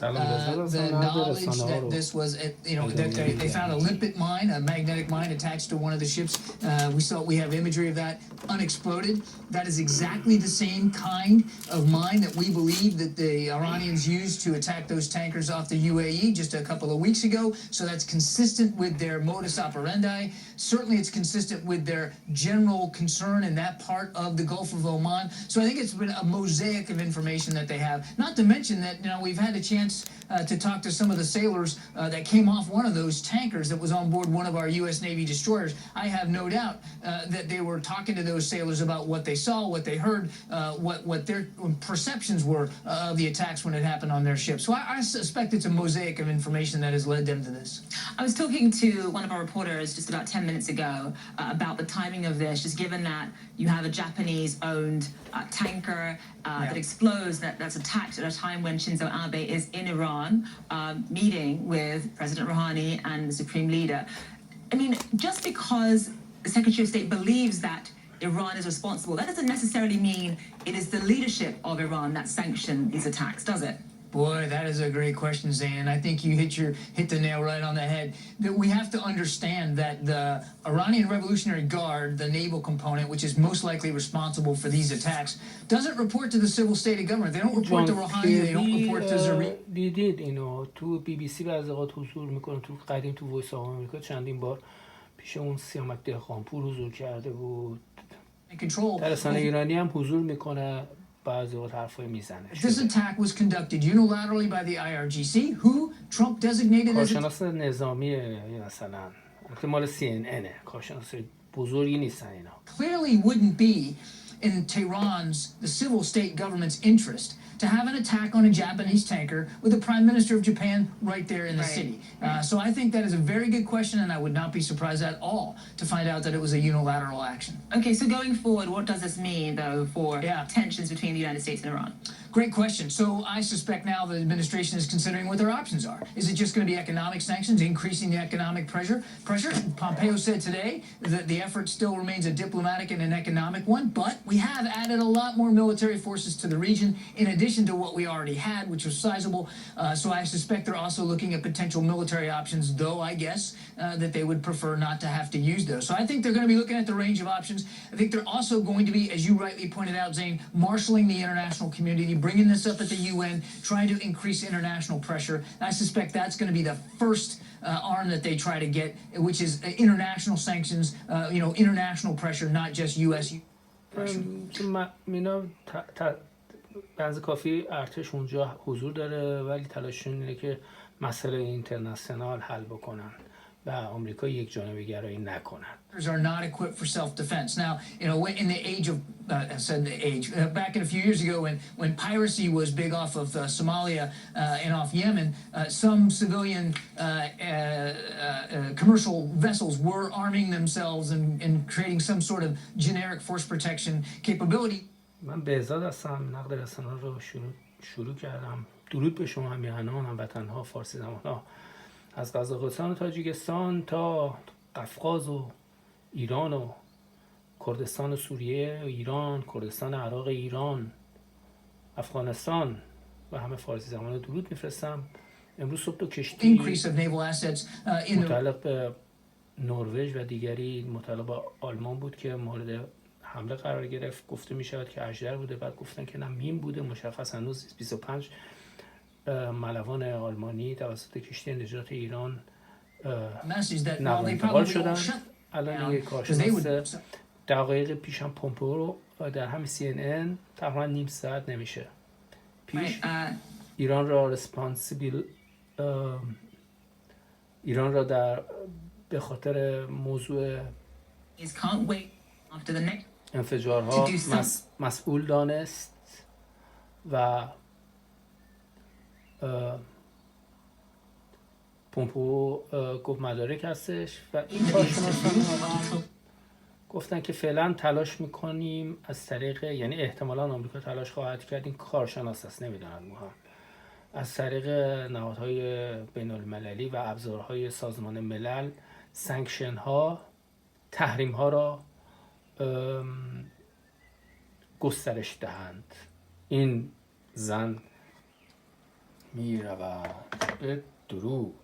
the knowledge that this was, that they found a limpet mine, a magnetic mine attached to one of the ships. We have imagery of that unexploded. That is exactly the same kind of mine that we believe that the Iranians used to attack those tankers off the UAE just a couple of weeks ago. So that's consistent with their modus operandi. Certainly it's consistent with their general concern in that part of the Gulf of Oman. So I think it's been a mosaic of information that they have. Not to mention that, we've had a chance to talk to some of the sailors that came off one of those tankers that was on board one of our U.S. Navy destroyers. I have no doubt that they were talking to those sailors about what they saw, what they heard, what their perceptions were of the attacks when it happened on their ship. So I suspect it's a mosaic of information that has led them to this. I was talking to one of our reporters just about 10 minutes ago about the timing of this, just given that you have a Japanese-owned tanker that explodes, that's attacked at a time when Shinzo Abe is in Iran, meeting with President Rouhani and the Supreme Leader. I mean, just because the Secretary of State believes that Iran is responsible, that doesn't necessarily mean it is the leadership of Iran that sanctioned these attacks, does it? Boy, that is a great question, Zain. I think you hit the nail right on the head. That we have to understand that the Iranian Revolutionary Guard, the naval component, which is most likely responsible for these attacks, doesn't report to the civil state of government. They don't report to Rouhani. They don't report to Zarif. دیدید اینو تو BBC بعضی اوقات حضور میکنه، تو قدیم تو وایس آف آمریکا چندین بار پیش اون سیامک دهقانپور حضور کرده بود. در رسانه ایرانی هم حضور میکنه، بعضی وقت حرفای میزنه. This attack was conducted unilaterally by the IRGC, who Trump designated as کارشناس نظامی مثلا مال CNN، کارشناس بزرگی نیستن اینا. Clearly wouldn't be in Tehran's, the civil state government's interest to have an attack on a Japanese tanker with the Prime Minister of Japan right there in the city. So I think that is a very good question, and I would not be surprised at all to find out that it was a unilateral action. Okay, so going forward, what does this mean, though, for tensions between the United States and Iran? Great question. So I suspect now the administration is considering what their options are. Is it just going to be economic sanctions, increasing the economic pressure? Pompeo said today that the effort still remains a diplomatic and an economic one, but we have added a lot more military forces to the region in addition to what we already had, which was sizable. So I suspect they're also looking at potential military options, though I guess that they would prefer not to have to use those. So I think they're going to be looking at the range of options. I think they're also going to be, as you rightly pointed out, Zain, marshaling the international community, bringing this up at the UN, trying to increase international pressure. I suspect that's going to be the first arm that they try to get, which is international sanctions, international pressure, not just U.S. pressure. بعضی کافی ارتش اونجا حضور داره، ولی تلاششون اینه که مسئله اینترنشنال حل بکنن و آمریکا یک جانبه گرایی نکنن. Are not equipped for self-defense. Now, in the age of, back in a few years ago when piracy was big off of Somalia and off Yemen, some civilian commercial vessels were arming themselves and creating some sort of generic force protection capability. من بهزاد هستم، نقد رسانه رو شروع کردم. درود به شما همیهنان، هموطن‌ها، فارسی زبان‌ها از قزاقستان و تاجیکستان تا قفقاز و ایران و کردستان و سوریه و ایران، کردستان عراق ایران، افغانستان و همه فارسی زبان‌ها درود میفرستم. امروز صبح تو کشتی متعلق به نروژ و دیگری متعلق به آلمان بود که مورد حمله قرار گرفت. گفته می شود که اژدر بوده، بعد گفتن که نه مین بوده، مشخص هنوز 25 ملوان آلمانی توسط کشتی نجات ایران نقل انتقال شدن. الان یک کارشناس دقایق پیش هم پومپئو رو در همین CNN تقریبا نیم ساعت نمیشه پیش ایران را در به خاطر موضوع انفجارها مسئول دانست و پومپئو گفت مدارک هستش و این کارشناسان گفتن که فعلا تلاش میکنیم از طریق، یعنی احتمالا آمریکا تلاش خواهد کرد، این کارشناس است نمیدونن مهم، از طریق نهادهای بین المللی و ابزارهای سازمان ملل سانکشن ها، تحریم ها را گسترش دهند. این زن می رود به درود.